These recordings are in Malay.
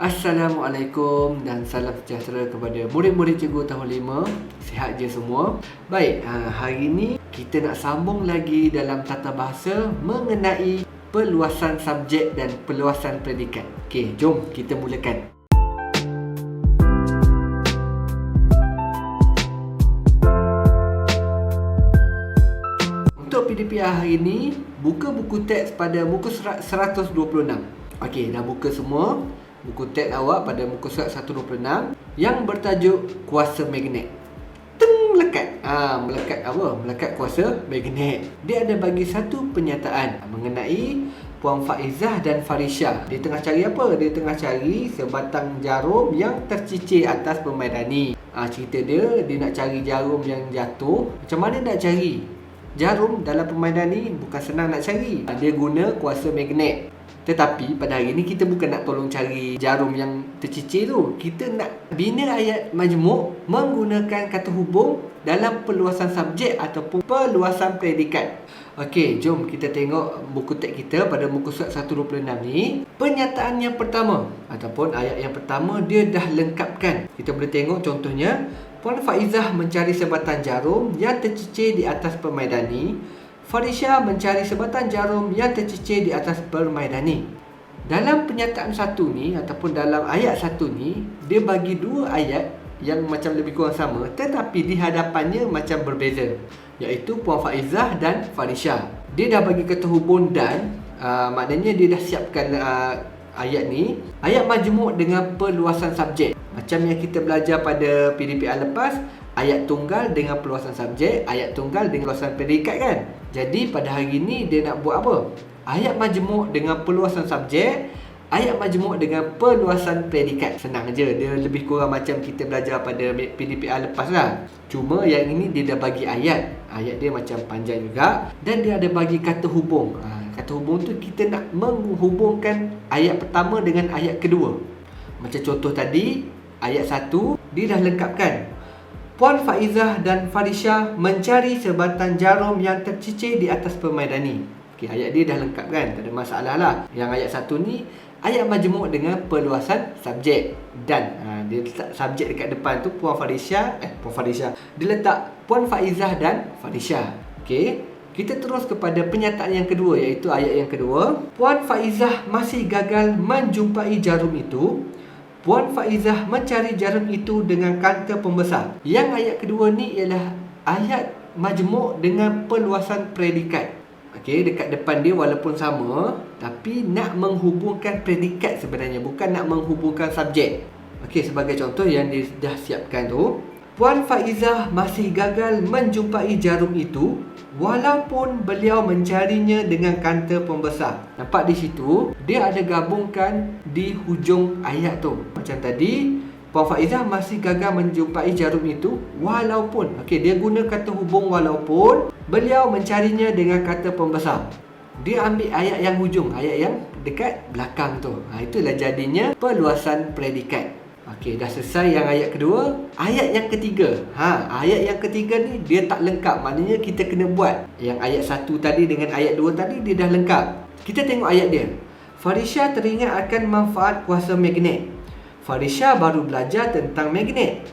Assalamualaikum dan salam sejahtera kepada murid-murid cikgu tahun 5. Sihat je semua. Baik, hari ini kita nak sambung lagi dalam tata bahasa mengenai perluasan subjek dan perluasan predikat. Okey, jom kita mulakan. Untuk PDPR hari ini, buka buku teks pada muka surat 126. Okey, dah buka semua buku teks awak pada muka surat 126 yang bertajuk kuasa magnet. Melekat. Melekat apa? Melekat kuasa magnet. Dia ada bagi satu pernyataan mengenai Puan Faizah dan Farisha. Dia tengah cari apa? Dia tengah cari sebatang jarum yang tercicir atas permaidani. Cerita dia nak cari jarum yang jatuh. Macam mana nak cari jarum dalam permaidani? Bukan senang nak cari. Dia guna kuasa magnet. Tetapi pada hari ini kita bukan nak tolong cari jarum yang tercicir tu. Kita nak bina ayat majmuk menggunakan kata hubung dalam perluasan subjek ataupun perluasan predikat. Okey, jom kita tengok buku teks kita pada muka surat 126 ni. Pernyataan yang pertama ataupun ayat yang pertama dia dah lengkapkan. Kita boleh tengok contohnya, Puan Faizah mencari sebatang jarum yang tercicir di atas permaidani. Farisha mencari sebatang jarum yang tercicir di atas permaidani. Dalam pernyataan satu ni ataupun dalam ayat satu ni, dia bagi dua ayat yang macam lebih kurang sama tetapi di hadapannya macam berbeza, iaitu Puan Faizah dan Farisha. Dia dah bagi kata hubung dan maknanya dia dah siapkan ayat ni, ayat majmuk dengan perluasan subjek. Macam yang kita belajar pada PDPR lepas, ayat tunggal dengan perluasan subjek, ayat tunggal dengan perluasan predikat kan. Jadi pada hari ini dia nak buat apa? Ayat majmuk dengan perluasan subjek, ayat majmuk dengan perluasan predikat. Senang je, dia lebih kurang macam kita belajar pada PDPR lepas lah. Cuma yang ini dia dah bagi ayat. Ayat dia macam panjang juga dan dia ada bagi kata hubung. Kata hubung tu kita nak menghubungkan ayat pertama dengan ayat kedua. Macam contoh tadi, ayat 1 dia dah lengkapkan. Puan Faizah dan Farisha mencari sebatang jarum yang tercicir di atas permaidani. Okey, ayat dia dah lengkap kan? Tak ada masalah lah. Yang ayat 1 ni ayat majmuk dengan perluasan subjek dan dia letak subjek dekat depan tu Puan Farisha. Dia letak Puan Faizah dan Farisha. Okey, kita terus kepada pernyataan yang kedua, iaitu ayat yang kedua. Puan Faizah masih gagal menjumpai jarum itu. Puan Faizah mencari jarum itu dengan kata pembesar. Yang ayat kedua ni ialah ayat majmuk dengan perluasan predikat. Okey, dekat depan dia walaupun sama, tapi nak menghubungkan predikat sebenarnya, bukan nak menghubungkan subjek. Okey, sebagai contoh yang dia dah siapkan tu, Puan Faizah masih gagal menjumpai jarum itu walaupun beliau mencarinya dengan kata pembesar. Nampak di situ, dia ada gabungkan di hujung ayat tu. Macam tadi, Puan Faizah masih gagal menjumpai jarum itu walaupun. Okey, dia guna kata hubung walaupun beliau mencarinya dengan kata pembesar. Dia ambil ayat yang hujung, ayat yang dekat belakang tu. Itulah jadinya perluasan predikat. Okey, dah selesai yang ayat kedua. Ayat yang ketiga. Ayat yang ketiga ni dia tak lengkap. Maknanya kita kena buat. Yang ayat 1 tadi dengan ayat 2 tadi dia dah lengkap. Kita tengok ayat dia. Farisha teringat akan manfaat kuasa magnet. Farisha baru belajar tentang magnet.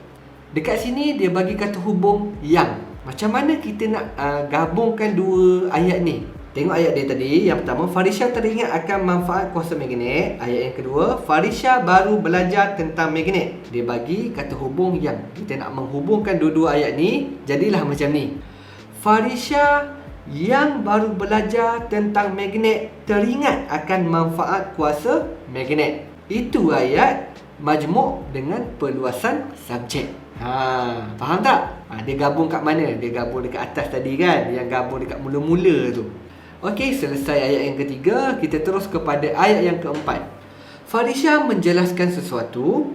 Dekat sini dia bagi kata hubung yang. Macam mana kita nak gabungkan dua ayat ni? Tengok ayat dia tadi. Yang pertama, Farisha teringat akan manfaat kuasa magnet. Ayat yang kedua, Farisha baru belajar tentang magnet. Dia bagi kata hubung yang. Kita nak menghubungkan dua-dua ayat ni, jadilah macam ni. Farisha yang baru belajar tentang magnet teringat akan manfaat kuasa magnet. Itu ayat majmuk dengan perluasan subjek. Faham tak? Dia gabung kat mana? Dia gabung dekat atas tadi kan? Yang gabung dekat mula-mula tu. Okey, selesai ayat yang ketiga. Kita terus kepada ayat yang keempat. Farisha menjelaskan sesuatu.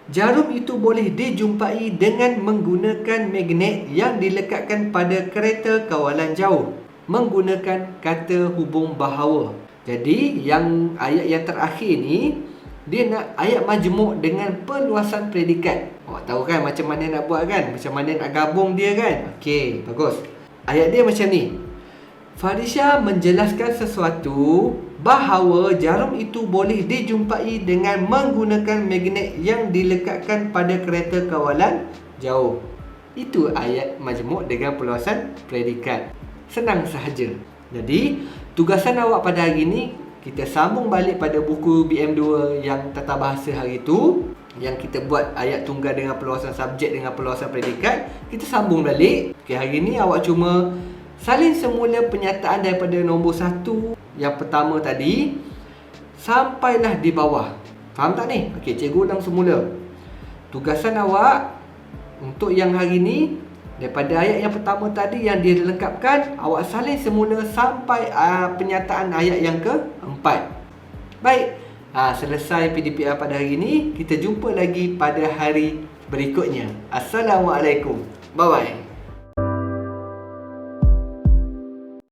Jarum itu boleh dijumpai dengan menggunakan magnet yang dilekatkan pada kereta kawalan jauh menggunakan kata hubung bahawa. Jadi yang ayat yang terakhir ni dia nak ayat majmuk dengan perluasan predikat. Awak tahu kan macam mana nak buat kan? Macam mana nak gabung dia kan? Okey, bagus. Ayat dia macam ni. Farisha menjelaskan sesuatu bahawa jarum itu boleh dijumpai dengan menggunakan magnet yang dilekatkan pada kereta kawalan jauh. Itu ayat majmuk dengan perluasan predikat. Senang sahaja. Jadi, tugasan awak pada hari ini, kita sambung balik pada buku BM2 yang tata bahasa hari itu, yang kita buat ayat tunggal dengan perluasan subjek dengan perluasan predikat. Kita sambung balik. Okay, hari ini awak cuma salin semula penyataan daripada nombor 1 yang pertama tadi sampailah di bawah. Faham tak ni? Okey, cikgu ulang semula. Tugasan awak untuk yang hari ni, daripada ayat yang pertama tadi yang dilengkapkan, awak salin semula sampai penyataan ayat yang keempat. Baik, selesai PDPR pada hari ini. Kita jumpa lagi pada hari berikutnya. Assalamualaikum. Bye-bye.